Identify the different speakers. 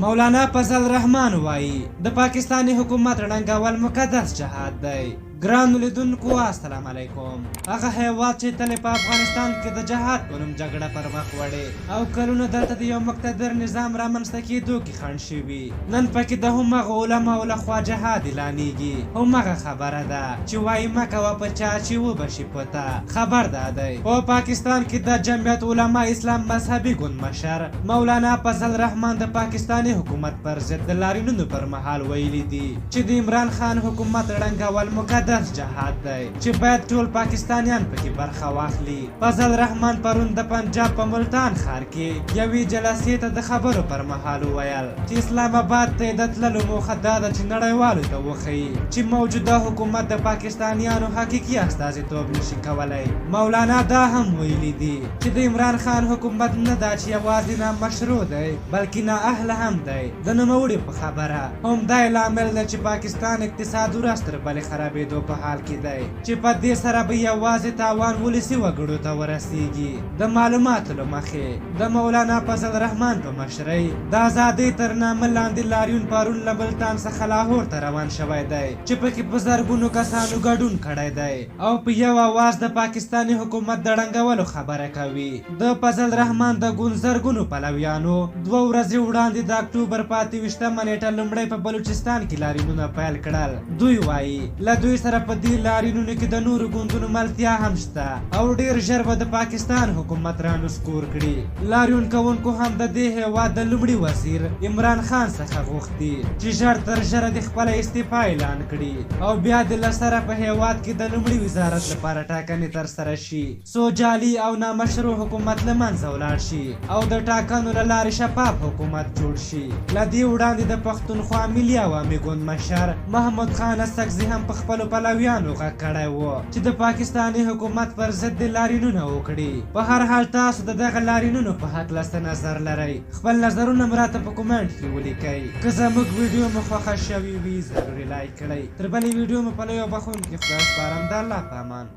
Speaker 1: مولانا فضل الرحمن وایي د پاکستاني حکومت ړنګول مقدس جهاد دی. ګرانو لیدونکو السلام علیکم. هغه هیواد چې تل په افغانستان کې د جهاد په نوم جګړه پر مخ وړې او کلونه دلته د یو مقتدر نظام رامنځته کېدو کې خنډ شوي، نن پکې د همغه علماو لخوا جهاد اعلانېږي. همغه خبره ده چې وایي مه کوه په چا چې وبشي په تا. خبر دا دی په پاکستان کې د جمعیت علما اسلام مذهبي ګوند مشر مولانا فضل الرحمن د پاکستاني حکومت پر ضد د لاریونونو پر مهال ویلي دي چې د عمران خان حکومت ړنګول مقدس جهاد دی چې باید ټول پاکستانیان پکې برخه واخلي. فضل الرحمن پرون د پنجاب په ملتان ښار کې یوې جلسې ته د خبرو پر مهال وویل چې اسلام آباد ته د تللو موخه دا ده چې نړیوالو ته وښیي چې موجوده حکومت د پاکستانیانو حقیقي استازیتوب نشي کولی. مولانا دا هم ویلي دي چې د عمران خان حکومت نه دا چې یوازې نامشروع دی بلکې نااهله هم دی. د نوموړي په خبره هم دا لامل دی چې پاکستان اقتصاد ورځ تر بلې خرابېدو په حال کې دی چې په دې سره به یوازې تاوان ولسي وګړو ته ورسیږي. د معلوماتو له مخې د مولانا فضل الرحمن په مشرۍ د ازادۍ تر نامه لاندې لاریون پرون له ملتان څخه لاهور ته روان شوی دی چې پکې په زرګونو کسانو ګډون کړی دی او په یو اواز د پاکستاني حکومت د ړنګولو خبره کوي. د فضل الرحمن د ګوند زرګونو پلویانو 2 ورځې وړاندې د اکتوبر په 28مه نیټه لومړی په بلوچستان کې لاریونونه پیل کړل. دوی وایي له دوی سره په دې لاریونونو کې د نورو ګوندونو ملتیا هم شته او ډیر ژر به د پاکستان حکومت رانسکور کړي. لاریون کوونکو هم د دې هیواد د لومړي وزیر عمران خان څخه غوښتي چې ژر تر ژره د خپل استعفا اعلان کړي او بیا د لسره په هیواد کې د لومړي وزارت لپاره ټاکنې ترسره شي څو جعلي او نامشروع حکومت له منځه ولاړ شي او د ټاکنو له لارې شفاف حکومت جوړ شي. له دې وړاندې د پښتونخوا ملي عوامي ګوند مشر محمود خان اسکزي هم په خپلو پلویانو غږ کړی و چې د پاکستاني حکومت پر ضد لاریونونه وکړي. په هر حال تاسو د دغه لاریونونو په هکله څه نظر لرئ؟ خپل نظرونه مو راته په کومنټ کې ولیکئ. که زموږ ویډیو مو خوښه شوې وي ضروري لایک کړئ. تر بلې ویډیو مو په لویو بخښونکي خدای سپارم. د الله په امان.